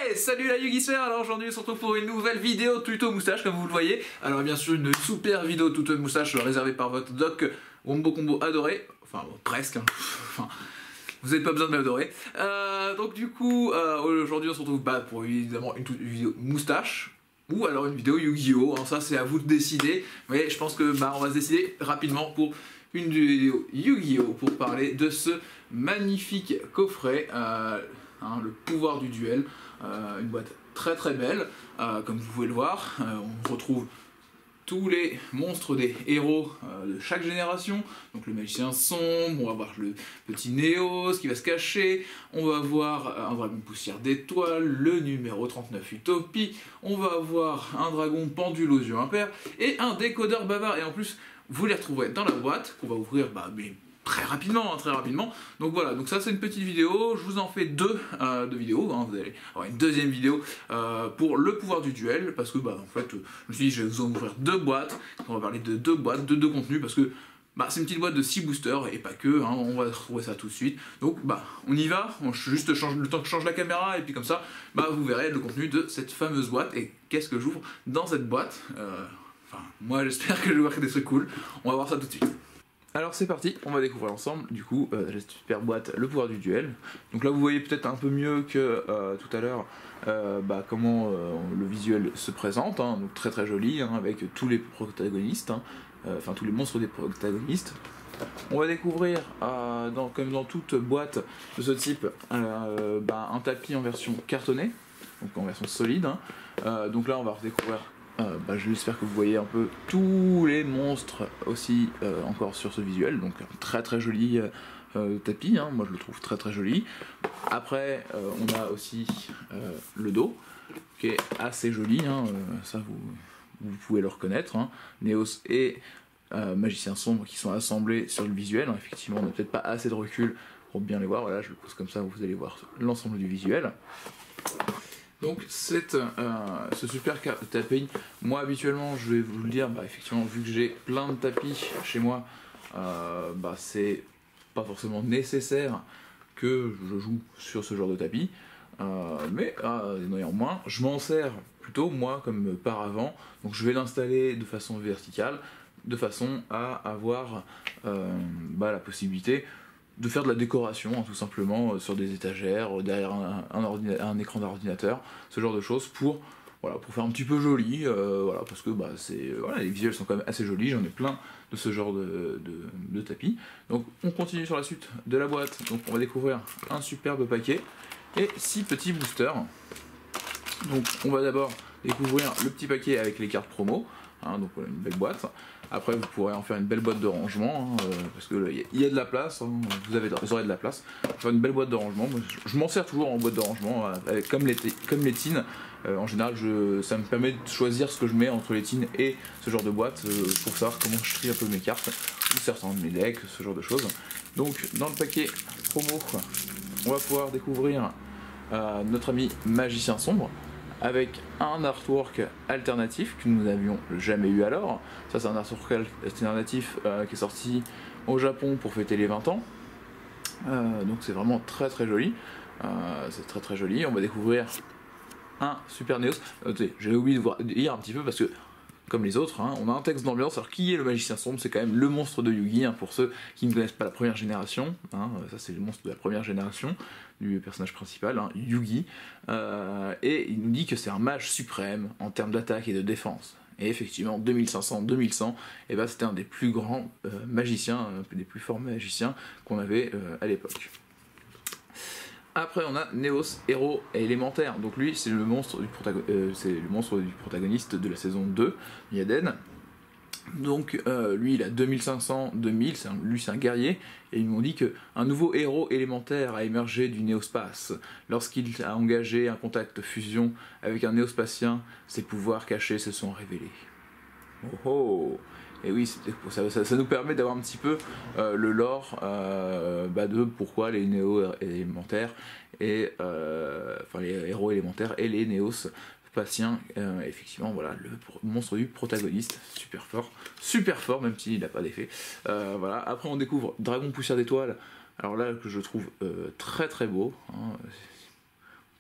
Hey, salut la Yugisphère. Alors aujourd'hui on se retrouve pour une nouvelle vidéo tuto moustache comme vous le voyez. Alors bien sûr une super vidéo tuto moustache réservée par votre doc Wombo Combo adoré. Enfin bon, presque, hein. Enfin, vous n'avez pas besoin de m'adorer. Donc du coup aujourd'hui on se retrouve pour évidemment une vidéo moustache ou alors une vidéo Yu-Gi-Oh! Alors ça c'est à vous de décider. Mais je pense que on va se décider rapidement pour une vidéo Yu-Gi-Oh! Pour parler de ce magnifique coffret, le pouvoir du duel. Une boîte très très belle, comme vous pouvez le voir. On retrouve tous les monstres des héros de chaque génération. Donc le magicien sombre, on va voir le petit Néos qui va se cacher, on va voir un dragon poussière d'étoiles, le numéro 39 Utopie, on va avoir un dragon pendule aux yeux impairs et un décodeur bavard. Et en plus vous les retrouverez dans la boîte qu'on va ouvrir mais très rapidement, très rapidement. Donc voilà, donc ça c'est une petite vidéo, je vous en fais deux vidéos, vous allez avoir une deuxième vidéo pour le pouvoir du duel, parce que en fait, je me suis dit je vais vous en ouvrir deux boîtes, on va parler de deux boîtes, de deux contenus, parce que c'est une petite boîte de 6 boosters, et pas que, on va retrouver ça tout de suite. Donc on y va, on juste change le temps que je change la caméra, et puis comme ça, vous verrez le contenu de cette fameuse boîte, et qu'est-ce que j'ouvre dans cette boîte. Moi j'espère que je vais voir des trucs cool, on va voir ça tout de suite. Alors c'est parti, on va découvrir ensemble du coup cette super boîte, le pouvoir du duel. Donc là vous voyez peut-être un peu mieux que tout à l'heure comment le visuel se présente, donc très très joli, avec tous les protagonistes, enfin tous les monstres des protagonistes. On va découvrir, comme dans toute boîte de ce type, un tapis en version cartonnée, donc en version solide. Donc là on va redécouvrir. J'espère que vous voyez un peu tous les monstres aussi encore sur ce visuel, donc un très très joli tapis, moi je le trouve très très joli. Après on a aussi le dos qui est assez joli, ça vous pouvez le reconnaître, Néos et Magicien Sombre qui sont assemblés sur le visuel, effectivement on n'a peut-être pas assez de recul pour bien les voir, voilà je le pose comme ça, vous allez voir l'ensemble du visuel. Donc c'est ce super tapis, moi habituellement je vais vous le dire, effectivement vu que j'ai plein de tapis chez moi, c'est pas forcément nécessaire que je joue sur ce genre de tapis, mais néanmoins je m'en sers plutôt moi comme paravent, donc je vais l'installer de façon verticale, de façon à avoir la possibilité de faire de la décoration, tout simplement, sur des étagères, derrière un écran d'ordinateur, ce genre de choses, pour faire un petit peu joli, parce que les visuels sont quand même assez jolis, j'en ai plein de ce genre de tapis. Donc on continue sur la suite de la boîte, donc on va découvrir un superbe paquet, et 6 petits boosters. Donc on va d'abord découvrir le petit paquet avec les cartes promo, donc voilà, une belle boîte. Après vous pourrez en faire une belle boîte de rangement, parce que il y a de la place, vous aurez de la place pour faire une belle boîte de rangement. Moi, je m'en sers toujours en boîte de rangement, comme les tines. En général ça me permet de choisir ce que je mets entre les tines et ce genre de boîte, pour savoir comment je trie un peu mes cartes, ou certains de mes decks, ce genre de choses. Donc dans le paquet promo, on va pouvoir découvrir notre ami Magicien Sombre, avec un artwork alternatif que nous n'avions jamais eu alors. Ça c'est un artwork alternatif qui est sorti au Japon pour fêter les 20 ans. Donc c'est vraiment très très joli. C'est très très joli. On va découvrir un super Néos. J'ai oublié de vous dire un petit peu parce que comme les autres, on a un texte d'ambiance. Alors qui est le Magicien Sombre? C'est quand même le monstre de Yu-Gi, pour ceux qui ne connaissent pas la première génération. Ça c'est le monstre de la première génération du personnage principal, Yu-Gi. Et il nous dit que c'est un mage suprême en termes d'attaque et de défense. Et effectivement, 2500-2100, c'était un des plus grands magiciens, des plus forts magiciens qu'on avait à l'époque. Après on a Néos, héros et élémentaire, donc lui c'est le monstre du protagoniste de la saison 2, Yaden. Donc lui il a 2500-2000, lui c'est un guerrier, et ils m'ont dit qu'un nouveau héros élémentaire a émergé du néospace. Lorsqu'il a engagé un contact fusion avec un néospatien, ses pouvoirs cachés se sont révélés. Oh oh. Et oui, ça nous permet d'avoir un petit peu le lore de pourquoi les néo-élémentaires et les héros élémentaires et les néo-spatiens, effectivement voilà le monstre du protagoniste, super fort même s'il n'a pas d'effet. Voilà. Après on découvre Dragon poussière d'étoiles, alors là que je trouve très très beau,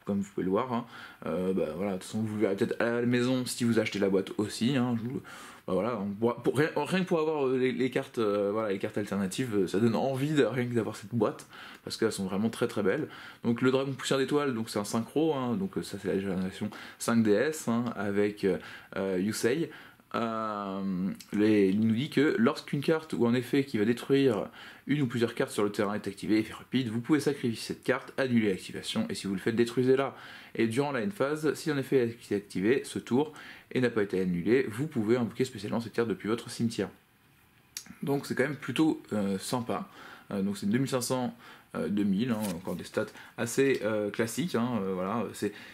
comme vous pouvez le voir. Hein. Bah, voilà, de toute façon, vous le verrez peut-être à la maison si vous achetez la boîte aussi. Hein. Bah, voilà, rien que pour avoir les cartes, voilà, les cartes alternatives, ça donne envie rien que d'avoir cette boîte, parce qu'elles sont vraiment très très belles. Donc le Dragon Poussière d'étoiles, donc c'est un synchro, hein, donc ça c'est la génération 5DS, hein, avec Yusei. Il nous dit que lorsqu'une carte ou un effet qui va détruire une ou plusieurs cartes sur le terrain est activé, effet rapide, vous pouvez sacrifier cette carte, annuler l'activation, et si vous le faites, détruisez-la. Et durant la end phase, si un effet est activé ce tour et n'a pas été annulé, vous pouvez invoquer spécialement cette carte depuis votre cimetière. Donc c'est quand même plutôt sympa. Donc c'est 2500 2000, hein, encore des stats assez classiques, hein, voilà,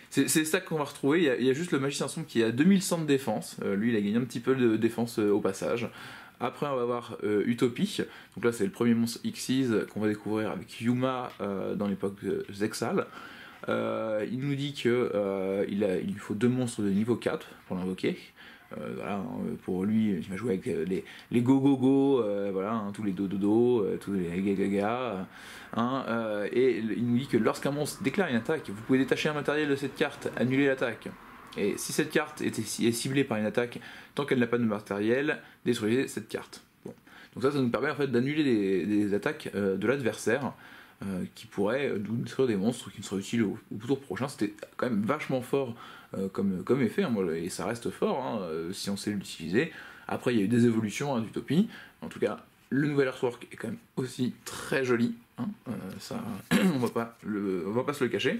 c'est ça qu'on va retrouver. Il y a juste le Magicien Sombre qui a 2100 de défense, lui il a gagné un petit peu de défense au passage. Après on va avoir Utopie, donc là c'est le premier monstre Xyz qu'on va découvrir avec Yuma dans l'époque Zexal. Il nous dit que il lui faut 2 monstres de niveau 4 pour l'invoquer. Voilà, pour lui, il va jouer avec les go-go-go, voilà, hein, tous les do-do-do, tous les gaga-gaga. Hein, et il nous dit que lorsqu'un monstre déclare une attaque, vous pouvez détacher un matériel de cette carte, annuler l'attaque. Et si cette carte est ciblée par une attaque, tant qu'elle n'a pas de matériel, détruisez cette carte. Bon. Donc ça nous permet en fait d'annuler des attaques de l'adversaire. Qui pourrait nous détruire des monstres qui ne seraient utiles au tour prochain. C'était quand même vachement fort comme effet, hein, et ça reste fort hein, si on sait l'utiliser. Après il y a eu des évolutions hein, d'Utopie, en tout cas le nouvel artwork est quand même aussi très joli, hein, ça, on va pas se le cacher.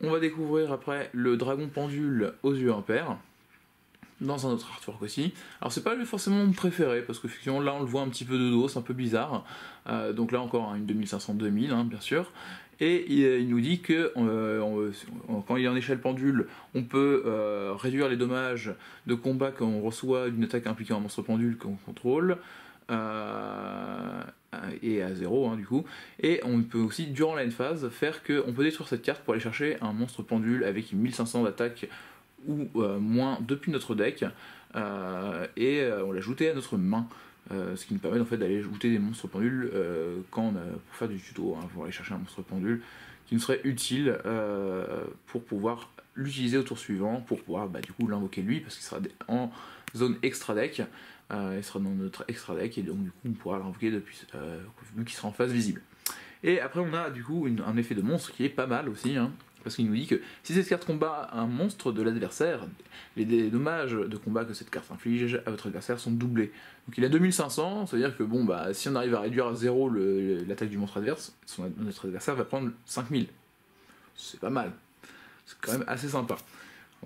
On va découvrir après le dragon pendule aux yeux impairs, dans un autre artwork aussi. Alors c'est pas forcément mon préféré, parce qu'effectivement là on le voit un petit peu de dos, c'est un peu bizarre. Donc là encore hein, une 2500-2000 hein, bien sûr. Et il nous dit que quand il est en échelle pendule, on peut réduire les dommages de combat qu'on reçoit d'une attaque impliquant un monstre pendule qu'on contrôle. Et à 0 hein, du coup. Et on peut aussi durant la end phase faire qu'on peut détruire cette carte pour aller chercher un monstre pendule avec 1500 d'attaque ou moins depuis notre deck, et on l'ajouter à notre main, ce qui nous permet en fait d'aller ajouter des monstres pendules pour faire du tuto, hein, pour aller chercher un monstre pendule qui nous serait utile pour pouvoir l'utiliser au tour suivant, pour pouvoir du coup l'invoquer lui, parce qu'il sera en zone extra deck, il sera dans notre extra deck, et donc du coup on pourra l'invoquer depuis vu qu'il sera en phase visible. Et après on a du coup un effet de monstre qui est pas mal aussi, hein, parce qu'il nous dit que si cette carte combat un monstre de l'adversaire, les dommages de combat que cette carte inflige à votre adversaire sont doublés. Donc il a 2500, c'est-à-dire que bon si on arrive à réduire à 0 l'attaque du monstre adverse, notre adversaire va prendre 5000. C'est pas mal. C'est quand même assez sympa.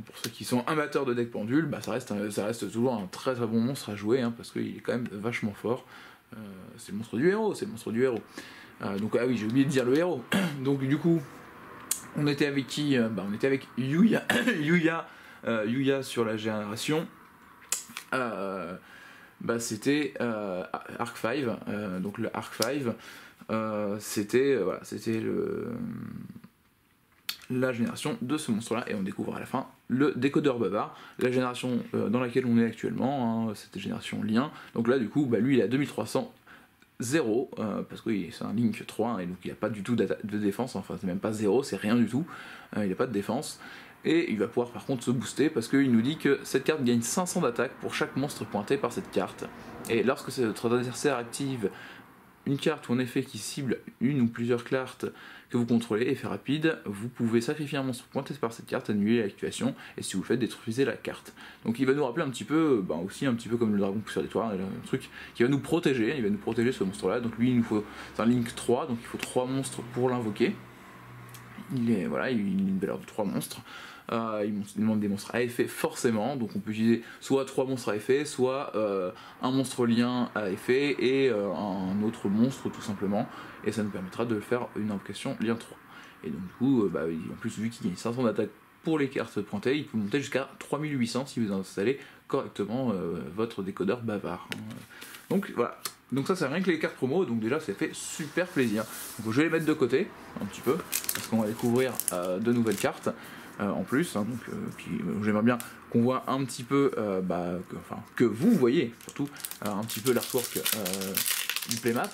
Pour ceux qui sont amateurs de deck pendule, ça reste toujours un très très bon monstre à jouer, hein, parce qu'il est quand même vachement fort. C'est le monstre du héros, donc ah oui, j'ai oublié de dire le héros. Donc du coup, on était avec qui? On était avec Yuya. Yuya sur la génération. C'était Arc 5. Donc le Arc 5, c'était la génération de ce monstre-là, et on découvre à la fin le décodeur bavard, la génération dans laquelle on est actuellement, hein, cette génération lien. Donc là, du coup, lui, il a 2300. 0, parce que c'est un Link 3, hein, et donc il n'a pas du tout de défense, enfin c'est même pas 0, c'est rien du tout, il n'a pas de défense, et il va pouvoir par contre se booster, parce qu'il nous dit que cette carte gagne 500 d'attaque pour chaque monstre pointé par cette carte, et lorsque votre adversaire active une carte ou un effet qui cible une ou plusieurs cartes que vous contrôlez, effet rapide, vous pouvez sacrifier un monstre pointé par cette carte, annuler l'activation, et si vous le faites, détruisez la carte. Donc il va nous rappeler un petit peu, aussi un petit peu comme le dragon poussière d'étoile, un truc qui va nous protéger, ce monstre-là. Donc lui, c'est un Link 3, donc il faut 3 monstres pour l'invoquer. Il a une valeur de 3 monstres. Il demande des monstres à effet forcément, donc on peut utiliser soit 3 monstres à effet, soit un monstre lien à effet et un autre monstre tout simplement, et ça nous permettra de faire une invocation lien 3. Et donc du coup, en plus vu qu'il gagne 500 d'attaque pour les cartes pointées, il peut monter jusqu'à 3800 si vous installez correctement votre décodeur bavard. Donc voilà. Donc ça c'est rien que les cartes promo, donc déjà ça fait super plaisir. Donc je vais les mettre de côté un petit peu, parce qu'on va découvrir de nouvelles cartes en plus, hein, puis j'aimerais bien qu'on voit un petit peu, que vous voyez surtout un petit peu l'artwork du playmat,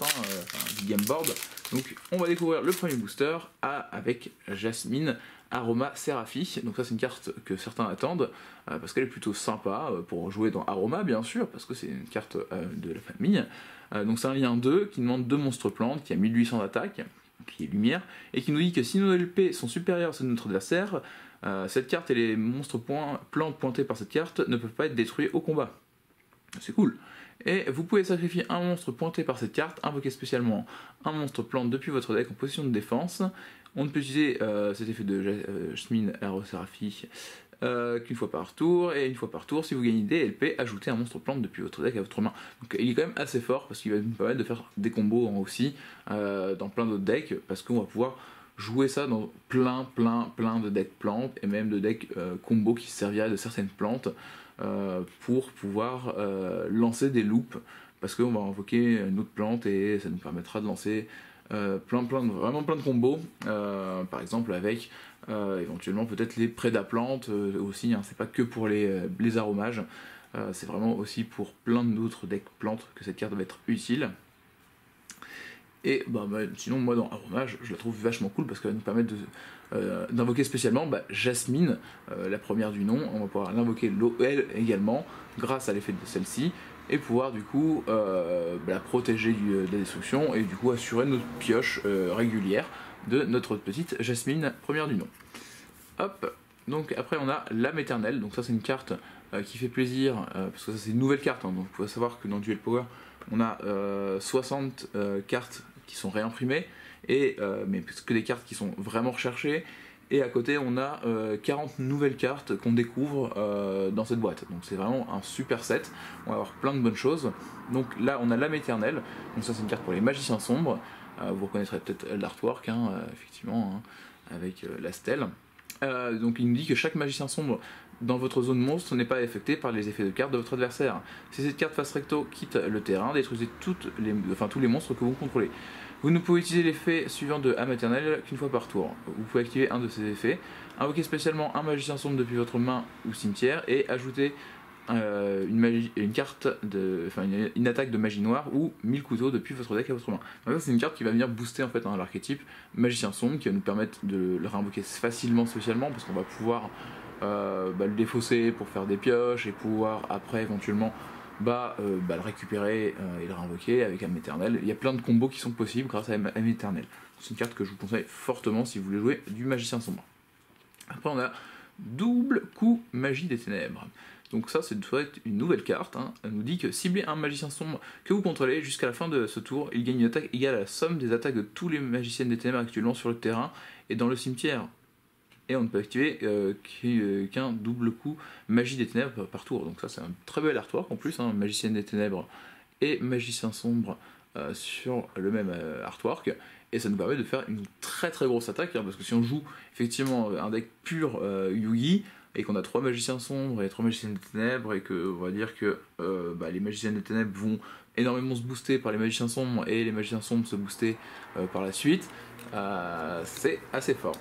du game board. Donc on va découvrir le premier booster avec Jasmine Aroma Seraphie. Donc ça c'est une carte que certains attendent, parce qu'elle est plutôt sympa pour jouer dans Aroma bien sûr, parce que c'est une carte de la famille. Donc c'est un lien 2 qui demande 2 monstres plantes, qui a 1800 d'attaque, qui est lumière, et qui nous dit que si nos LP sont supérieurs à ceux de notre adversaire, cette carte et les monstres plantes pointés par cette carte ne peuvent pas être détruits au combat. C'est cool. Et vous pouvez sacrifier un monstre pointé par cette carte, invoquer spécialement un monstre plante depuis votre deck en position de défense. On ne peut utiliser cet effet de Jasmine Aroma Seraphie qu'une fois par tour, et une fois par tour, si vous gagnez des LP, ajoutez un monstre plante depuis votre deck à votre main. Donc il est quand même assez fort, parce qu'il va nous permettre de faire des combos aussi dans plein d'autres decks, parce qu'on va pouvoir jouer ça dans plein de decks plantes, et même de decks combos qui serviraient de certaines plantes, pour pouvoir lancer des loops, parce qu'on va invoquer une autre plante, et ça nous permettra de lancer vraiment plein de combos, par exemple avec éventuellement peut-être les prédaplantes aussi, hein, c'est pas que pour les aromages, c'est vraiment aussi pour plein d'autres decks plantes que cette carte va être utile. Et sinon moi dans Aromage je la trouve vachement cool parce qu'elle va nous permettre d'invoquer spécialement Jasmine, la première du nom. On va pouvoir l'invoquer elle également grâce à l'effet de celle-ci, et pouvoir du coup la protéger de la destruction, et du coup assurer notre pioche régulière de notre petite Jasmine, première du nom. Hop, donc après on a l'âme éternelle, donc ça c'est une carte qui fait plaisir, parce que ça c'est une nouvelle carte, hein, donc il faut savoir que dans Duel Power on a 60 cartes qui sont réimprimées, mais que des cartes qui sont vraiment recherchées, et à côté on a 40 nouvelles cartes qu'on découvre dans cette boîte, donc c'est vraiment un super set, on va avoir plein de bonnes choses. Donc là on a l'âme éternelle, donc ça c'est une carte pour les magiciens sombres, vous reconnaîtrez peut-être l'artwork, effectivement, avec la stèle. Donc il nous dit que chaque magicien sombre dans votre zone monstre n'est pas affecté par les effets de cartes de votre adversaire. Si cette carte face recto quitte le terrain, détruisez tous les monstres que vous contrôlez. Vous ne pouvez utiliser l'effet suivant de âme éternelle qu'une fois par tour. Vous pouvez activer un de ces effets, invoquer spécialement un magicien sombre depuis votre main ou cimetière, et ajouter une attaque de magie noire ou 1000 couteaux depuis votre deck à votre main. Donc c'est une carte qui va venir booster en fait l'archétype magicien sombre, qui va nous permettre de le réinvoquer facilement spécialement, parce qu'on va pouvoir le défausser pour faire des pioches, et pouvoir après éventuellement le récupérer et le réinvoquer avec âme éternelle. Il y a plein de combos qui sont possibles grâce à âme éternelle. C'est une carte que je vous conseille fortement si vous voulez jouer du magicien sombre. Après on a double coup magie des ténèbres. Donc ça c'est une nouvelle carte, hein. Elle nous dit que cibler un magicien sombre que vous contrôlez jusqu'à la fin de ce tour, il gagne une attaque égale à la somme des attaques de tous les magiciennes des ténèbres actuellement sur le terrain et dans le cimetière. Et on ne peut activer qu'un double coup magie des ténèbres par tour. Donc ça c'est un très bel artwork en plus, hein, magicienne des ténèbres et magicien sombre sur le même artwork. Et ça nous permet de faire une très grosse attaque, hein, parce que si on joue effectivement un deck pur Yugi, et qu'on a 3 magiciens sombres et 3 magiciennes des ténèbres, et que on va dire que les magiciennes des ténèbres vont énormément se booster par les magiciens sombres, et les magiciens sombres se booster par la suite, c'est assez fort.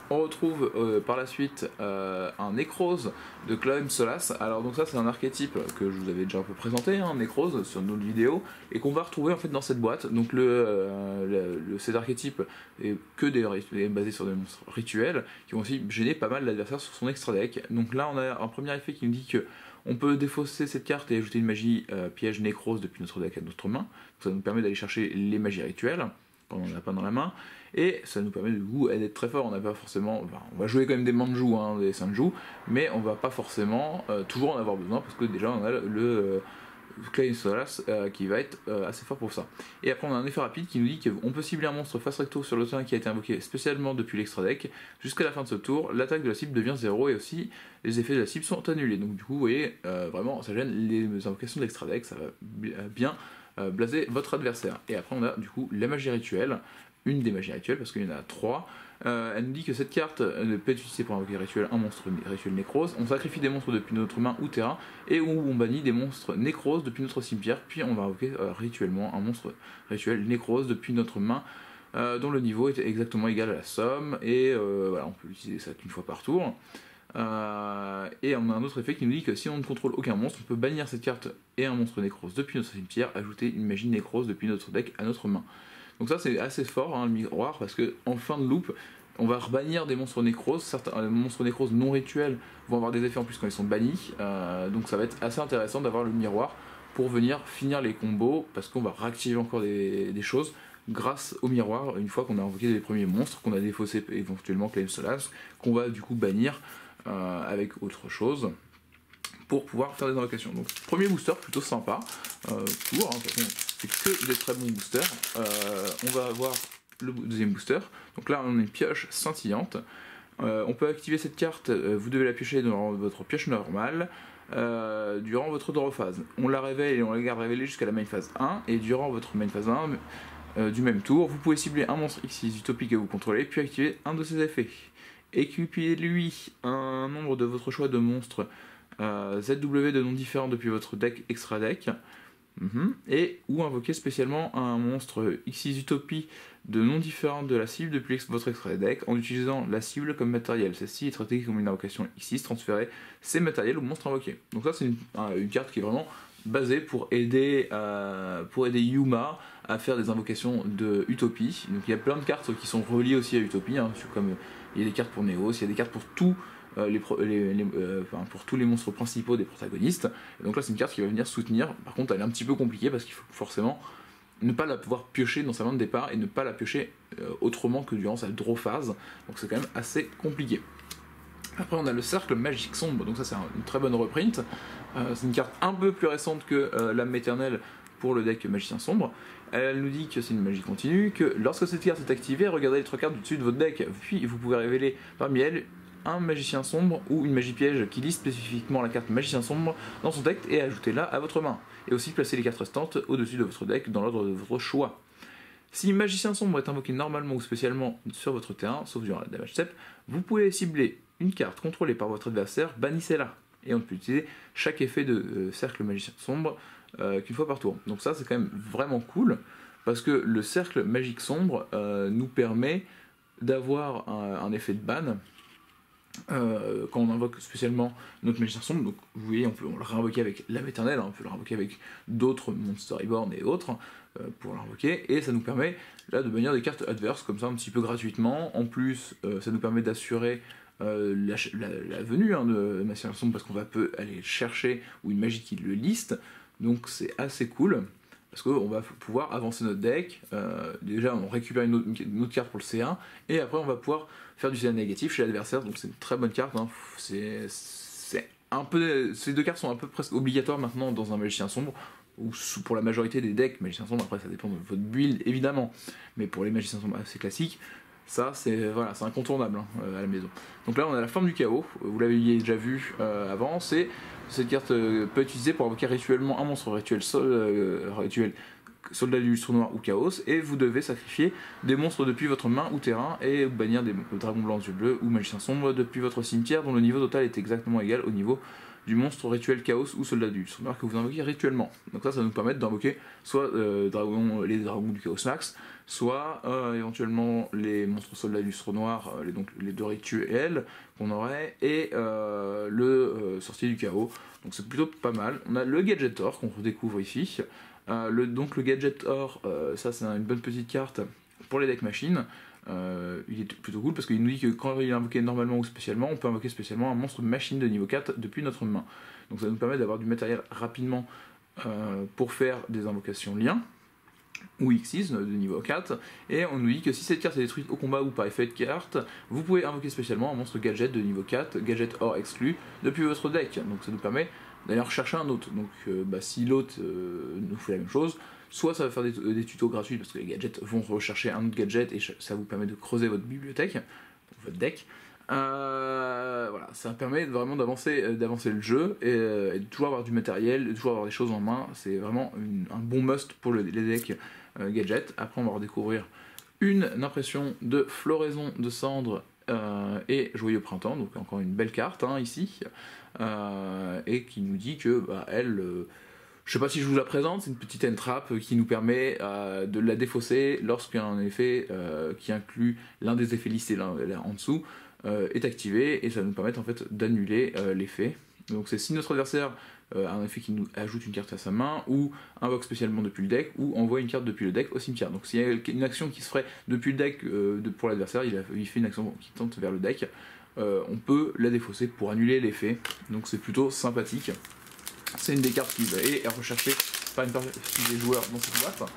On retrouve par la suite un Nécrose de Claudem Solas. Alors donc ça c'est un archétype que je vous avais déjà un peu présenté, hein, Nécrose, sur notre vidéo, et qu'on va retrouver en fait dans cette boîte. Donc cet archétype est basé sur des monstres rituels qui vont aussi gêner pas mal l'adversaire sur son extra deck. Donc là on a un premier effet qui nous dit que on peut défausser cette carte et ajouter une magie piège Nécrose depuis notre deck à notre main. Donc ça nous permet d'aller chercher les magies rituelles quand on n'en a pas dans la main, et ça nous permet du coup d'être très fort. On n'a pas forcément, on va jouer quand même des Manju, hein, des Sanju, mais on va pas forcément toujours en avoir besoin, parce que déjà on a le Clay Solas qui va être assez fort pour ça. Et après on a un effet rapide qui nous dit qu'on peut cibler un monstre face recto sur le terrain qui a été invoqué spécialement depuis l'extra deck. Jusqu'à la fin de ce tour, l'attaque de la cible devient 0, et aussi les effets de la cible sont annulés. Donc du coup vous voyez, vraiment ça gêne les invocations de l'extra deck, ça va bien blaser votre adversaire. Et après on a du coup la magie rituelle, une des magies rituelles parce qu'il y en a 3. Elle nous dit que cette carte peut être utilisée pour invoquer rituel, un monstre rituel nécrose. On sacrifie des monstres depuis notre main ou terrain, et où on bannit des monstres nécrose depuis notre cimetière, puis on va invoquer rituellement un monstre rituel nécrose depuis notre main, dont le niveau est exactement égal à la somme, et voilà, on peut utiliser ça qu'une fois par tour. Et on a un autre effet qui nous dit que si on ne contrôle aucun monstre, on peut bannir cette carte et un monstre nécrose depuis notre cimetière, ajouter une magie nécrose depuis notre deck à notre main. Donc ça c'est assez fort, hein, le miroir, parce que en fin de loop, On va rebannir des monstres nécroses. Certains monstres nécroses non rituels vont avoir des effets en plus quand ils sont bannis. Donc ça va être assez intéressant d'avoir le miroir pour venir finir les combos, parce qu'on va réactiver encore des choses grâce au miroir, une fois qu'on a invoqué les premiers monstres, qu'on a défaussé éventuellement Claim Solace, qu'on va du coup bannir avec autre chose, pour pouvoir faire des invocations. Donc premier booster plutôt sympa, toujours, de toute façon c'est que des très bons boosters. On va avoir le deuxième booster, donc là on a une pioche scintillante. On peut activer cette carte, vous devez la piocher dans votre pioche normale, durant votre draw phase. On la révèle et on la garde révélée jusqu'à la main phase 1, et durant votre main phase 1 du même tour, vous pouvez cibler un monstre X6 utopique que vous contrôlez, puis activer un de ses effets. Équipez-lui un nombre de votre choix de monstres ZW de noms différents depuis votre deck extra deck, et ou invoquer spécialement un monstre X6 Utopie de noms différents de la cible depuis votre extra deck en utilisant la cible comme matériel. Celle-ci est traitée comme une invocation X6, transférer ses matériels au monstre invoqué. Donc ça c'est une carte qui est vraiment basée pour aider Yuma à faire des invocations de Utopie. Donc il y a plein de cartes qui sont reliées aussi à Utopie, comme il y a des cartes pour Neos, il y a des cartes pour tout. Pour tous les monstres principaux des protagonistes. Et donc là c'est une carte qui va venir soutenir. Par contre elle est un petit peu compliquée parce qu'il faut forcément ne pas la pouvoir piocher dans sa main de départ et ne pas la piocher autrement que durant sa draw phase. Donc c'est quand même assez compliqué. Après on a le cercle magique sombre, donc ça c'est une très bonne reprint. C'est une carte un peu plus récente que l'âme éternelle pour le deck magicien sombre. Elle nous dit que c'est une magie continue, que lorsque cette carte est activée, regardez les 3 cartes du dessus de votre deck, puis vous pouvez révéler parmi elles un magicien sombre ou une magie piège qui liste spécifiquement la carte magicien sombre dans son deck et ajoutez-la à votre main. Et aussi placez les cartes restantes au-dessus de votre deck dans l'ordre de votre choix. Si magicien sombre est invoqué normalement ou spécialement sur votre terrain, sauf durant la damage step, vous pouvez cibler une carte contrôlée par votre adversaire, bannissez-la. Et on peut utiliser chaque effet de cercle magicien sombre qu'une fois par tour. Donc ça c'est quand même vraiment cool, parce que le cercle magique sombre nous permet d'avoir un effet de ban quand on invoque spécialement notre magicien sombre. Donc vous voyez, on peut le réinvoquer avec l'âme éternelle, on peut le réinvoquer avec d'autres Monster Reborn et autres pour l'invoquer, et ça nous permet là de bannir des cartes adverses comme ça un petit peu gratuitement. En plus ça nous permet d'assurer la venue de magicien sombre, parce qu'on va peu aller chercher, ou une magie qui le liste. Donc c'est assez cool, parce qu'on va pouvoir avancer notre deck. Déjà on récupère une autre carte pour le C1, et après on va pouvoir faire du C1 négatif chez l'adversaire, donc c'est une très bonne carte. C'est un peu, ces deux cartes sont un peu presque obligatoires maintenant dans un magicien sombre, ou pour la majorité des decks magicien sombre. Après ça dépend de votre build évidemment, mais pour les magiciens sombres assez classiques, ça c'est incontournable à la maison. Donc là on a la forme du chaos, vous l'aviez déjà vu avant. Cette carte peut être utilisée pour invoquer rituellement un monstre rituel soldat du lustre noir ou chaos, et vous devez sacrifier des monstres depuis votre main ou terrain et bannir des dragons blancs yeux bleus ou magicien sombre depuis votre cimetière dont le niveau total est exactement égal au niveau du monstre rituel chaos ou soldat du lustre noir que vous invoquez rituellement. Donc ça nous permet d'invoquer soit les dragons du chaos max, soit éventuellement les monstres soldats du lustre noir, donc les deux rituels qu'on aurait, et le sorcier du chaos. Donc c'est plutôt pas mal. On a le gadget or qu'on redécouvre ici. Donc le gadget or, ça c'est une bonne petite carte pour les decks machines. Il est plutôt cool parce qu'il nous dit que quand il est invoqué normalement ou spécialement, on peut invoquer spécialement un monstre machine de niveau 4 depuis notre main. Donc ça nous permet d'avoir du matériel rapidement pour faire des invocations liens ou X6 de niveau 4, et on nous dit que si cette carte est détruite au combat ou par effet de carte, vous pouvez invoquer spécialement un monstre gadget de niveau 4, gadget or exclu, depuis votre deck. Donc ça nous permet d'aller rechercher un autre. Donc si l'autre nous fait la même chose, soit ça va faire des tutos gratuits parce que les gadgets vont rechercher un autre gadget et ça vous permet de creuser votre bibliothèque, votre deck. Voilà, ça permet vraiment d'avancer le jeu et de toujours avoir du matériel, de toujours avoir des choses en main. C'est vraiment un bon must pour les decks gadgets. Après on va redécouvrir une impression de floraison de cendres et joyeux printemps, donc encore une belle carte ici, et qui nous dit que elle, je sais pas si je vous la présente, c'est une petite entrap qui nous permet de la défausser lorsqu'il y a un effet qui inclut l'un des effets listés là en dessous est activé, et ça va nous permettre en fait d'annuler l'effet Donc c'est si notre adversaire a un effet qui nous ajoute une carte à sa main, ou invoque spécialement depuis le deck, ou envoie une carte depuis le deck au cimetière. Donc s'il y a une action qui se ferait depuis le deck pour l'adversaire, il fait une action qui tente vers le deck, on peut la défausser pour annuler l'effet, donc c'est plutôt sympathique. C'est une des cartes qui est recherchée par une partie des joueurs dans cette boîte.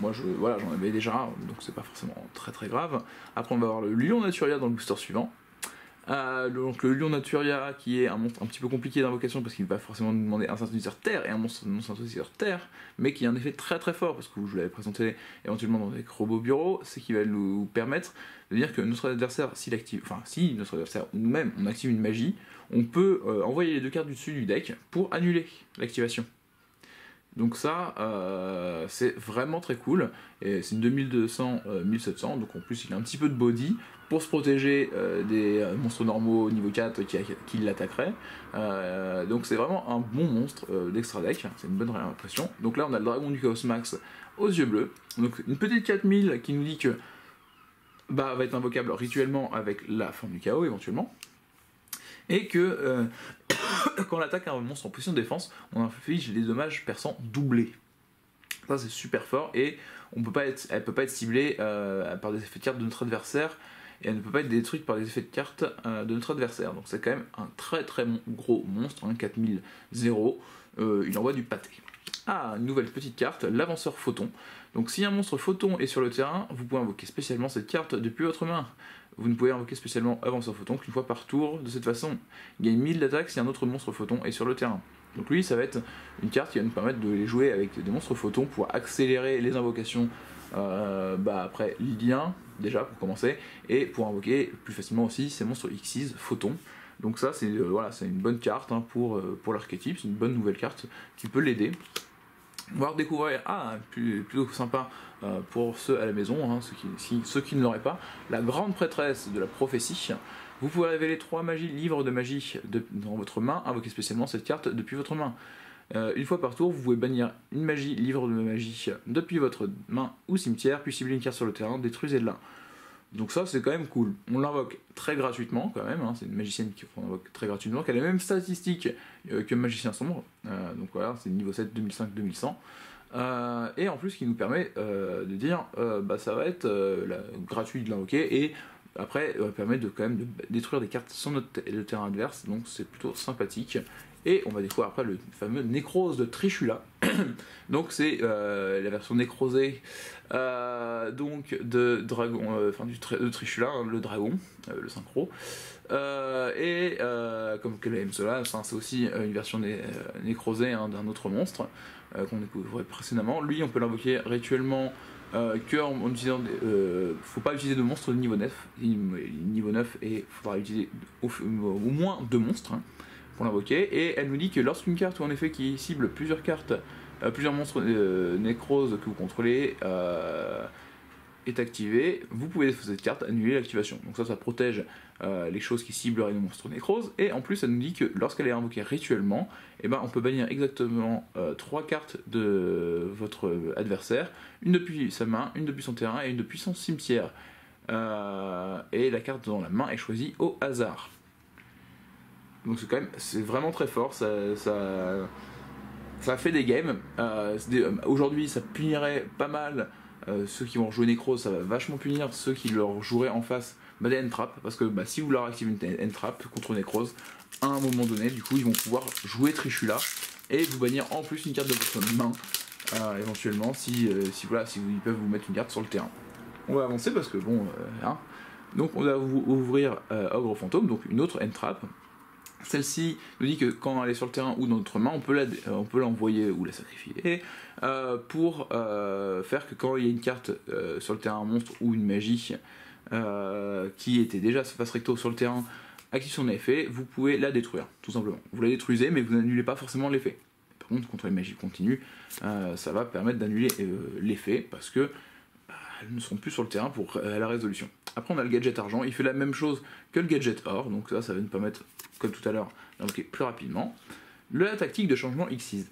Moi voilà, j'en avais déjà, donc c'est pas forcément très grave. Après on va avoir le Lion Naturia dans le booster suivant. Donc le Lion Naturia qui est un monstre un petit peu compliqué d'invocation parce qu'il va forcément nous demander un synthétiseur terre et un monstre non synthétiseur terre, mais qui a un effet très fort parce que je l'avais présenté éventuellement dans des Robo Bureau, c'est qu'il va nous permettre de dire que notre adversaire, si notre adversaire ou nous-mêmes on active une magie, on peut envoyer les 2 cartes du dessus du deck pour annuler l'activation. Donc ça, c'est vraiment très cool, et c'est une 2200-1700, donc en plus il a un petit peu de body pour se protéger des monstres normaux niveau 4 qui l'attaqueraient. Donc c'est vraiment un bon monstre d'extra deck, c'est une bonne impression. Donc là on a le Dragon du Chaos Max aux yeux bleus, donc une petite 4000 qui nous dit que va être invocable rituellement avec la forme du chaos éventuellement. Et que quand on attaque un monstre en position de défense, on inflige des dommages perçants doublés. Ça c'est super fort, et elle peut pas être ciblée par des effets de cartes de notre adversaire, et elle ne peut pas être détruite par des effets de cartes de notre adversaire. Donc c'est quand même un très gros monstre, hein, 4000-0, il envoie du pâté. Ah, une nouvelle petite carte, l'avanceur photon. Donc si un monstre photon est sur le terrain, vous pouvez invoquer spécialement cette carte depuis votre main. Vous ne pouvez invoquer spécialement avanceur photon qu'une fois par tour. De cette façon, il gagne 1000 d'attaque si un autre monstre photon est sur le terrain. Donc lui, ça va être une carte qui va nous permettre de les jouer avec des monstres photons pour accélérer les invocations après Lydien, déjà pour commencer, et pour invoquer plus facilement aussi ces monstres Xyz photons. Donc ça, c'est c'est une bonne carte hein, pour l'archétype, c'est une bonne nouvelle carte qui peut l'aider. On va redécouvrir, plutôt sympa pour ceux à la maison, hein, ceux qui ne l'auraient pas, la grande prêtresse de la prophétie. Vous pouvez révéler 3 magies livres de magie dans votre main, invoquer spécialement cette carte depuis votre main. Une fois par tour, vous pouvez bannir une magie livre de magie depuis votre main ou cimetière, puis cibler une carte sur le terrain, détruisez-la. Donc ça c'est quand même cool. On l'invoque très gratuitement quand même, hein. C'est une magicienne qu'on invoque très gratuitement, qui a les mêmes statistiques que Magicien Sombre. Donc voilà, c'est niveau 7 2005-2100. Et en plus qui nous permet de dire ça va être gratuit de l'invoquer, et après permet de quand même de détruire des cartes sur le terrain adverse, donc c'est plutôt sympathique. Et on va découvrir après le fameux Nécrose de Trishula. Donc c'est la version nécrosée donc de dragon, de Trishula, hein, le dragon, le synchro. Comme qu'elle aime cela, c'est aussi une version nécrosée hein, d'un autre monstre qu'on découvrait précédemment. Lui, on peut l'invoquer rituellement en utilisant faut pas utiliser de monstres de niveau 9. Niveau 9, et il faudra utiliser au moins 2 monstres. Hein, pour l'invoquer, et elle nous dit que lorsqu'une carte ou en effet qui cible plusieurs monstres nécroses que vous contrôlez est activée, vous pouvez défausser cette carte, annuler l'activation. Donc ça protège les choses qui cibleraient les monstres nécroses, et en plus elle nous dit que lorsqu'elle est invoquée rituellement, on peut bannir exactement 3 cartes de votre adversaire, une depuis sa main, une depuis son terrain et une depuis son cimetière. Et la carte dans la main est choisie au hasard. Donc c'est vraiment très fort, ça fait des games. Aujourd'hui ça punirait pas mal ceux qui vont jouer Nécrose, ça va vachement punir ceux qui leur joueraient en face des end-trap, parce que si vous leur activez une end-trap contre Nécrose, à un moment donné, du coup ils vont pouvoir jouer Trishula et vous bannir en plus une carte de votre main, éventuellement, ils peuvent vous mettre une carte sur le terrain. On va avancer parce que donc on va ouvrir Ogre Fantôme, donc une autre end-trap. Celle-ci nous dit que quand elle est sur le terrain ou dans notre main, on peut l'envoyer ou la sacrifier pour faire que quand il y a une carte sur le terrain, un monstre ou une magie qui était déjà face recto sur le terrain, active son effet, vous pouvez la détruire, tout simplement. Vous la détruisez, mais vous n'annulez pas forcément l'effet. Par contre, contre les magies continues, ça va permettre d'annuler l'effet, parce que elles ne sont plus sur le terrain pour la résolution. Après on a le gadget argent, il fait la même chose que le gadget or, donc ça va nous permettre, comme tout à l'heure, d'invoquer plus rapidement. La tactique de changement Xyz.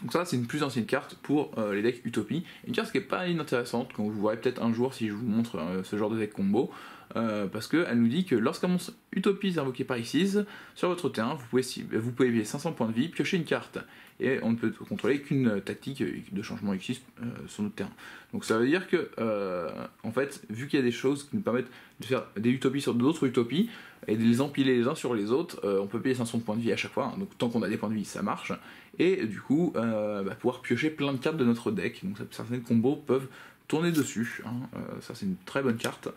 Donc ça c'est une plus ancienne carte pour les decks Utopie, une carte qui est pas inintéressante, quand vous verrez peut-être un jour si je vous montre ce genre de deck combo. parce qu'elle nous dit que lorsqu'un monstre Utopie est invoqué par Xyz sur votre terrain, vous pouvez payer 500 points de vie, piocher une carte. Et on ne peut contrôler qu'une tactique de changement Xyz sur notre terrain. Donc ça veut dire que, en fait, vu qu'il y a des choses qui nous permettent de faire des utopies sur d'autres utopies, et de les empiler les uns sur les autres, on peut payer 500 points de vie à chaque fois, donc tant qu'on a des points de vie ça marche, et du coup pouvoir piocher plein de cartes de notre deck, donc certains combos peuvent tourner dessus, hein. Ça c'est une très bonne carte.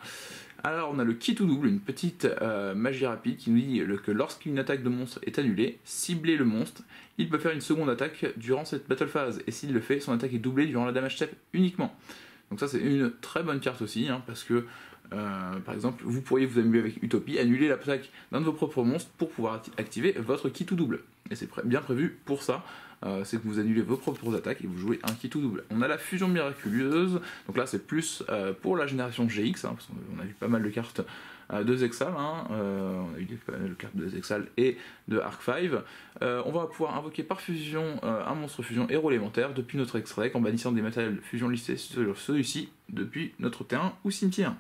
Alors on a le qui tout double, une petite magie rapide qui nous dit que lorsqu'une attaque de monstre est annulée, ciblez le monstre, il peut faire une seconde attaque durant cette battle phase, et s'il le fait, son attaque est doublée durant la damage step uniquement. Donc ça c'est une très bonne carte aussi, hein, parce que par exemple, vous pourriez vous amuser avec Utopie, annuler l'attaque d'un de vos propres monstres pour pouvoir activer votre qui tout double. Et c'est bien prévu pour ça, c'est que vous annulez vos propres attaques et vous jouez un qui tout double. On a la fusion miraculeuse, donc là c'est plus pour la génération GX, hein, parce qu'on a vu pas mal de cartes de Zexal, hein, on a eu pas mal de cartes de Zexal et de Arc 5. On va pouvoir invoquer par fusion un monstre fusion héros élémentaire depuis notre extrait en bannissant des matériels fusion listés sur celui-ci depuis notre terrain ou cimetière.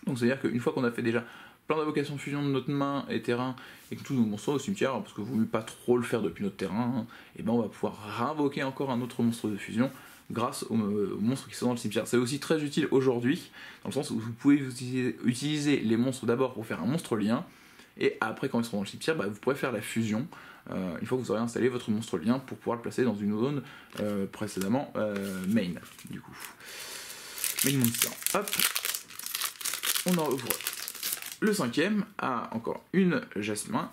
Donc c'est à dire qu'une fois qu'on a fait déjà plein d'invocations fusion de notre main et terrain et que tous nos monstres sont au cimetière, parce que vous ne voulez pas trop le faire depuis notre terrain, hein, et ben on va pouvoir réinvoquer encore un autre monstre de fusion grâce aux monstres qui sont dans le cimetière. C'est aussi très utile aujourd'hui, dans le sens où vous pouvez utiliser les monstres d'abord pour faire un monstre lien, et après quand ils seront dans le cimetière, vous pourrez faire la fusion, une fois que vous aurez installé votre monstre lien pour pouvoir le placer dans une zone précédemment main, du coup. Main monster. Hop. On en ouvre le cinquième, encore une Jasmin,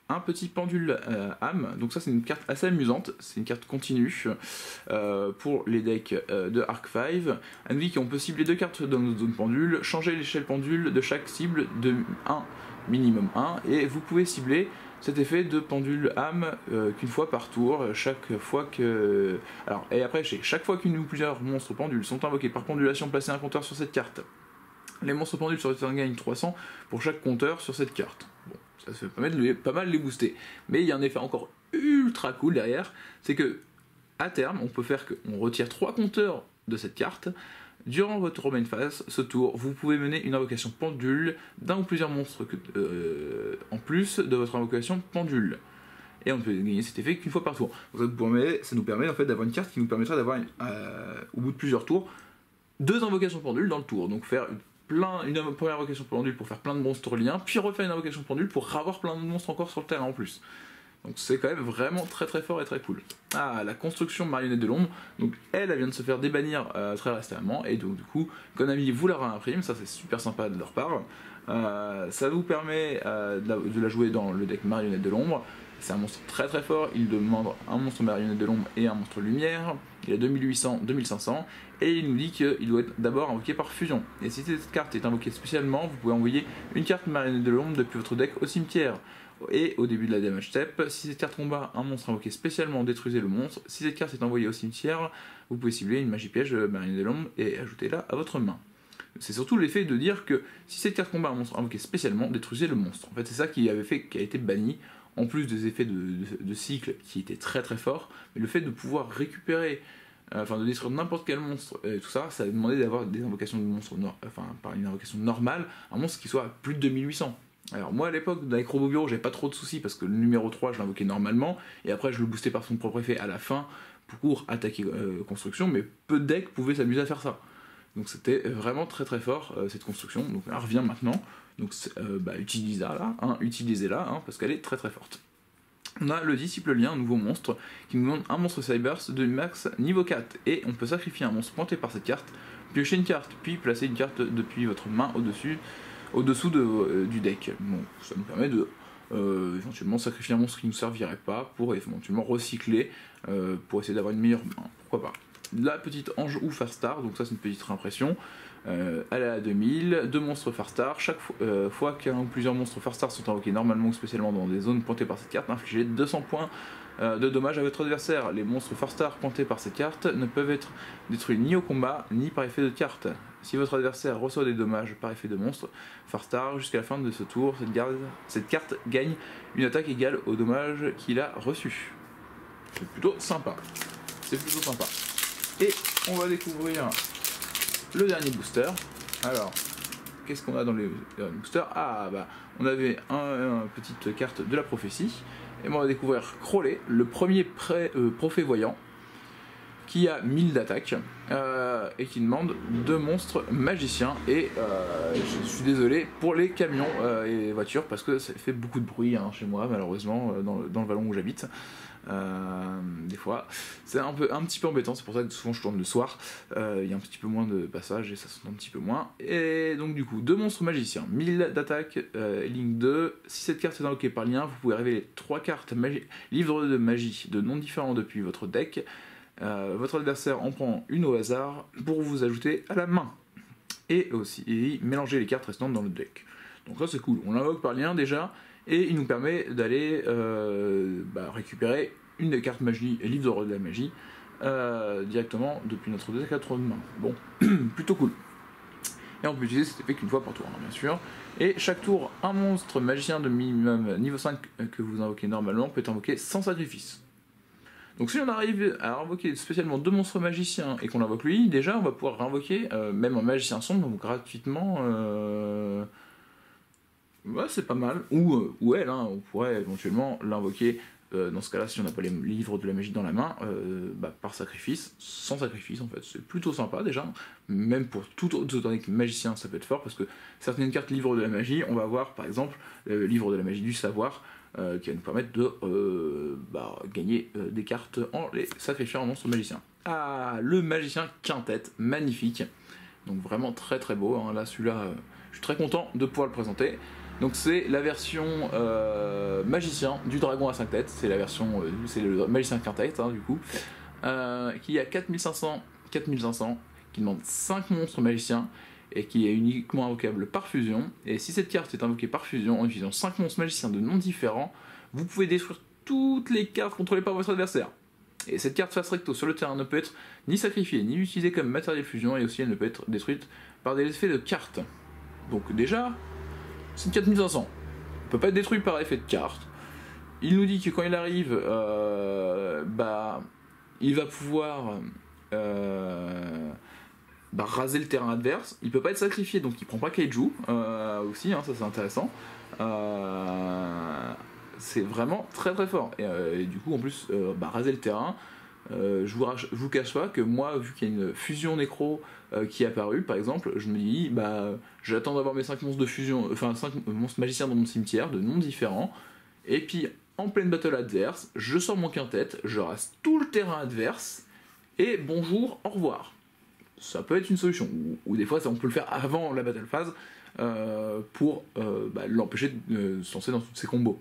un petit pendule âme, donc ça c'est une carte assez amusante, c'est une carte continue pour les decks de Arc 5. Elle nous dit qu'on peut cibler 2 cartes dans notre zone pendule, changer l'échelle pendule de chaque cible de 1, minimum 1, et vous pouvez cibler cet effet de pendule âme qu'une fois par tour, chaque fois que... Alors, et après, chaque fois qu'une ou plusieurs monstres pendules sont invoqués par pendulation, placez un compteur sur cette carte. Les monstres pendules sur le terrain gagnent 300 pour chaque compteur sur cette carte. Bon, ça se permet de pas mal les booster. Mais il y a un effet encore ultra cool derrière, c'est que à terme, on peut faire qu'on retire 3 compteurs de cette carte. Durant votre main phase, ce tour, vous pouvez mener une invocation pendule d'un ou plusieurs monstres en plus de votre invocation pendule. Et on peut gagner cet effet qu'une fois par tour. Donc ça nous permet en fait d'avoir une carte qui nous permettra d'avoir, au bout de plusieurs tours, 2 invocations pendules dans le tour. Donc faire une première invocation pendule pour faire plein de monstres liens, puis refaire une invocation pendule pour avoir plein de monstres encore sur le terrain en plus. Donc c'est quand même vraiment très très fort et très cool. Ah, la construction marionnette de l'ombre, donc elle vient de se faire débannir très récemment, et donc du coup, Konami vous la réimprime, ça c'est super sympa de leur part. Ça vous permet de la jouer dans le deck marionnette de l'ombre. C'est un monstre très très fort, il demande un monstre marionnette de l'ombre et un monstre lumière, il a 2800, 2500, et il nous dit qu'il doit être d'abord invoqué par fusion. Et si cette carte est invoquée spécialement, vous pouvez envoyer une carte marionnette de l'ombre depuis votre deck au cimetière. Et au début de la damage step, si cette carte combat un monstre invoqué spécialement, détruisez le monstre. Si cette carte est envoyée au cimetière, vous pouvez cibler une magie piège marionnette de l'ombre et ajouter-la à votre main. C'est surtout l'effet de dire que si cette carte combat un monstre invoqué spécialement, détruisez le monstre. En fait, c'est ça qui a été banni, en plus des effets de cycle qui étaient très très forts, mais le fait de pouvoir récupérer, de détruire n'importe quel monstre, et tout ça, ça a demandé d'avoir des invocations de monstres, par une invocation normale, un monstre qui soit à plus de 2800. Alors moi à l'époque, avec Robobureau, j'avais pas trop de soucis parce que le numéro 3 je l'invoquais normalement, et après je le boostais par son propre effet à la fin pour attaquer construction, mais peu de decks pouvaient s'amuser à faire ça. Donc c'était vraiment très très fort cette construction, donc elle revient maintenant, donc utilisez-la, parce qu'elle est très très forte. On a le disciple lien, un nouveau monstre, qui nous donne un monstre Cyberse de max niveau 4, et on peut sacrifier un monstre pointé par cette carte, piocher une carte, puis placer une carte depuis votre main au-dessous du deck. Bon, ça nous permet de éventuellement sacrifier un monstre qui ne nous servirait pas, pour éventuellement recycler, pour essayer d'avoir une meilleure main, pourquoi pas. La petite ange ou Farstar, donc ça c'est une petite réimpression, elle est à 2000, 2 monstres Farstar, chaque fois qu'un ou plusieurs monstres Farstar sont invoqués normalement ou spécialement dans des zones pointées par cette carte, infligez 200 points de dommages à votre adversaire. Les monstres Farstar pointés par cette carte ne peuvent être détruits ni au combat, ni par effet de carte. Si votre adversaire reçoit des dommages par effet de monstre Farstar, jusqu'à la fin de ce tour, cette carte gagne une attaque égale au dommage qu'il a reçu. C'est plutôt sympa. Et on va découvrir le dernier booster. Alors, qu'est-ce qu'on a dans les boosters? Ah bah on avait une petite carte de la prophétie, et on va découvrir Crowley, le premier prophet voyant, qui a 1000 d'attaque, et qui demande 2 monstres magiciens, et je suis désolé pour les camions et les voitures, parce que ça fait beaucoup de bruit hein, chez moi malheureusement, dans le vallon où j'habite. Des fois c'est un petit peu embêtant, c'est pour ça que souvent je tourne le soir, il y a un petit peu moins de passages et ça s'entend un petit peu moins. Et donc du coup 2 monstres magiciens, 1000 d'attaque, ligne 2. Si cette carte est invoquée par lien, vous pouvez révéler 3 cartes livres de magie de noms différents depuis votre deck. Votre adversaire en prend une au hasard pour vous ajouter à la main, et aussi mélanger les cartes restantes dans le deck. Donc ça c'est cool, on l'invoque par lien déjà, et il nous permet d'aller récupérer une des cartes magie et livre de la magie directement depuis notre deck à 3 mains. Bon, plutôt cool. Et on peut utiliser cet effet qu'une fois par tour, hein, bien sûr. Et chaque tour, un monstre magicien de minimum niveau 5 que vous invoquez normalement peut être invoqué sans sacrifice. Donc si on arrive à invoquer spécialement 2 monstres magiciens et qu'on invoque lui, déjà on va pouvoir invoquer même un magicien sombre gratuitement. Ouais, c'est pas mal. Ou elle, hein, on pourrait éventuellement l'invoquer, dans ce cas-là, si on n'a pas les livres de la magie dans la main, par sacrifice, sans sacrifice en fait. C'est plutôt sympa déjà. Même pour tout autre magicien, ça peut être fort, parce que certaines cartes livres de la magie, on va avoir par exemple le livre de la magie du savoir, qui va nous permettre de gagner des cartes en les sacrifiant en monstre magicien. Ah, le magicien quintette, magnifique. Donc vraiment très très beau, hein. Là celui-là, je suis très content de pouvoir le présenter. Donc c'est la version magicien du dragon à 5 têtes, c'est la version, c'est le magicien quintette hein, du coup, qui a 4500, qui demande 5 monstres magiciens, et qui est uniquement invocable par fusion. Et si cette carte est invoquée par fusion, en utilisant 5 monstres magiciens de noms différents, vous pouvez détruire toutes les cartes contrôlées par votre adversaire. Et cette carte face recto sur le terrain ne peut être ni sacrifiée, ni utilisée comme matériel fusion, et aussi elle ne peut être détruite par des effets de cartes. Donc déjà, c'est une 4500. Il ne peut pas être détruit par effet de carte. Il nous dit que quand il arrive, il va pouvoir raser le terrain adverse. Il peut pas être sacrifié, donc il prend pas Kaiju aussi, hein, ça c'est intéressant. C'est vraiment très très fort. Et du coup, en plus, raser le terrain, je vous cache pas que moi, vu qu'il y a une fusion nécro qui est apparue, par exemple, je me dis, j'attends d'avoir mes 5 monstres de fusion, enfin 5 monstres magiciens dans mon cimetière, de noms différents, et puis en pleine battle adverse, je sors mon quintette, je rase tout le terrain adverse, et bonjour, au revoir. Ça peut être une solution, ou des fois on peut le faire avant la battle phase, pour l'empêcher de se lancer dans tous ses combos,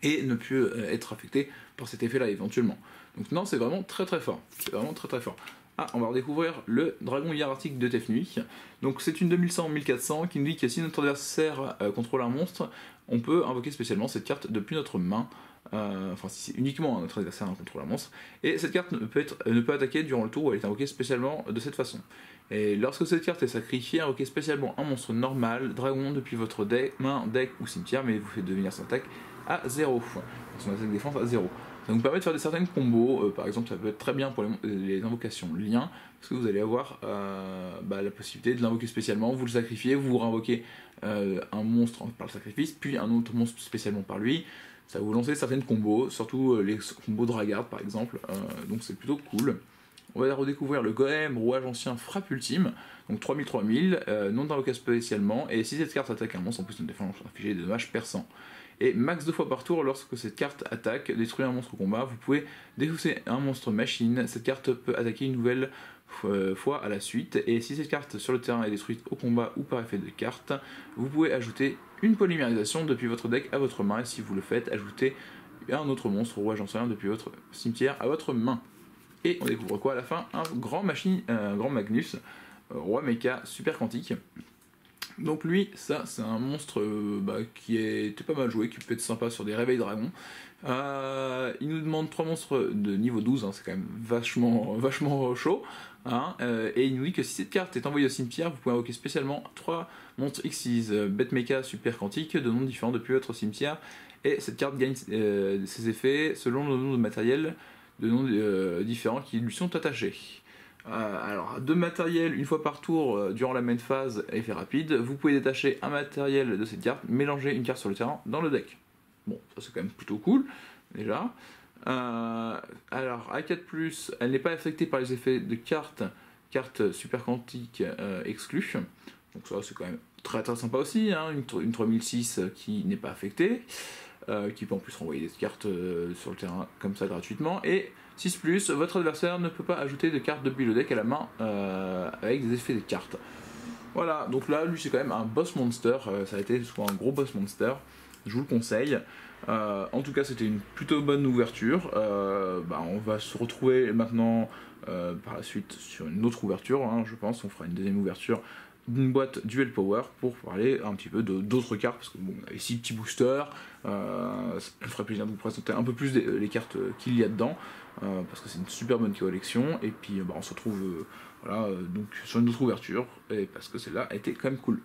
et ne plus être affecté par cet effet là éventuellement. Donc non, c'est vraiment très très fort, c'est vraiment très très fort. Ah, on va redécouvrir le dragon hiératique de Tefnut. Donc c'est une 2100-1400 qui nous dit que si notre adversaire contrôle un monstre, on peut invoquer spécialement cette carte depuis notre main, enfin si c'est uniquement notre adversaire contrôle un monstre, et cette carte ne peut attaquer durant le tour où elle est invoquée spécialement de cette façon. Et lorsque cette carte est sacrifiée, invoquez spécialement un monstre normal, dragon, depuis votre main, deck ou cimetière, mais vous faites devenir son attaque à 0, son attaque défense à 0. Ça nous permet de faire certaines combos, par exemple ça peut être très bien pour les invocations liens, parce que vous allez avoir la possibilité de l'invoquer spécialement, vous le sacrifiez, vous renvoquez un monstre par le sacrifice, puis un autre monstre spécialement par lui. Ça va vous lancer certaines combos, surtout les combos Dragard par exemple, donc c'est plutôt cool. On va redécouvrir le golem rouage ancien frappe ultime, donc 3000, non d'invoquer spécialement, et si cette carte attaque un monstre, en plus de défense infligée des dommages perçants. Et max 2 fois par tour, lorsque cette carte attaque, détruit un monstre au combat, vous pouvez défausser un monstre machine. Cette carte peut attaquer une nouvelle fois à la suite, et si cette carte sur le terrain est détruite au combat ou par effet de carte, vous pouvez ajouter une polymérisation depuis votre deck à votre main, et si vous le faites, ajoutez un autre monstre rouage ancien depuis votre cimetière à votre main. Et on découvre quoi à la fin? Un grand Magnus, roi mecha super quantique. Donc lui, ça c'est un monstre qui était pas mal joué, qui peut être sympa sur des réveils dragons. Il nous demande 3 monstres de niveau 12, hein, c'est quand même vachement chaud. Hein, et il nous dit que si cette carte est envoyée au cimetière, vous pouvez invoquer spécialement 3 monstres Xyz, bête mecha super quantique, de noms différents depuis votre cimetière. Et cette carte gagne ses effets selon le nom de matériel, de noms différents qui lui sont attachés. Alors, 2 matériels une fois par tour durant la main phase, effet rapide. Vous pouvez détacher un matériel de cette carte, mélanger une carte sur le terrain dans le deck. Bon, ça c'est quand même plutôt cool, déjà. Alors, A4+, elle n'est pas affectée par les effets de carte super quantique exclue. Donc ça c'est quand même très très sympa aussi, hein. Une 3006 qui n'est pas affectée, qui peut en plus renvoyer des cartes sur le terrain comme ça gratuitement. Et 6+, votre adversaire ne peut pas ajouter de cartes depuis le deck à la main avec des effets de cartes. Voilà, donc là, lui c'est quand même un boss monster, ça a été souvent un gros boss monster, je vous le conseille. En tout cas, c'était une plutôt bonne ouverture. On va se retrouver maintenant par la suite sur une autre ouverture, hein, je pense. On fera une deuxième ouverture d'une boîte Duel Power pour parler un petit peu d'autres cartes, parce que bon, on avait 6 petits boosters. Ça me ferait plaisir de vous présenter un peu plus les cartes qu'il y a dedans, parce que c'est une super bonne collection. Et puis on se retrouve voilà, donc sur une autre ouverture, et parce que celle-là a été quand même cool.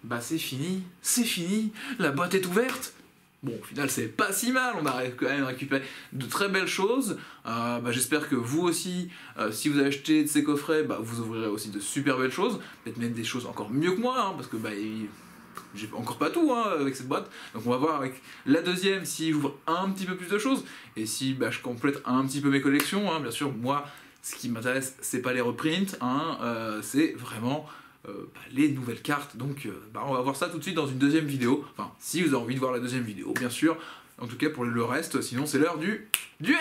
Bah c'est fini, la boîte est ouverte. Bon, au final, c'est pas si mal, on a quand même récupéré de très belles choses. J'espère que vous aussi, si vous avez acheté de ces coffrets, vous ouvrirez aussi de super belles choses. Peut-être même des choses encore mieux que moi, hein, parce que j'ai encore pas tout avec cette boîte. Donc on va voir avec la deuxième si j'ouvre un petit peu plus de choses. Et si je complète un petit peu mes collections. Hein. Bien sûr, moi, ce qui m'intéresse, c'est pas les reprints, c'est vraiment... les nouvelles cartes, donc on va voir ça tout de suite dans une deuxième vidéo, enfin si vous avez envie de voir la deuxième vidéo bien sûr, en tout cas pour le reste, sinon c'est l'heure du duel.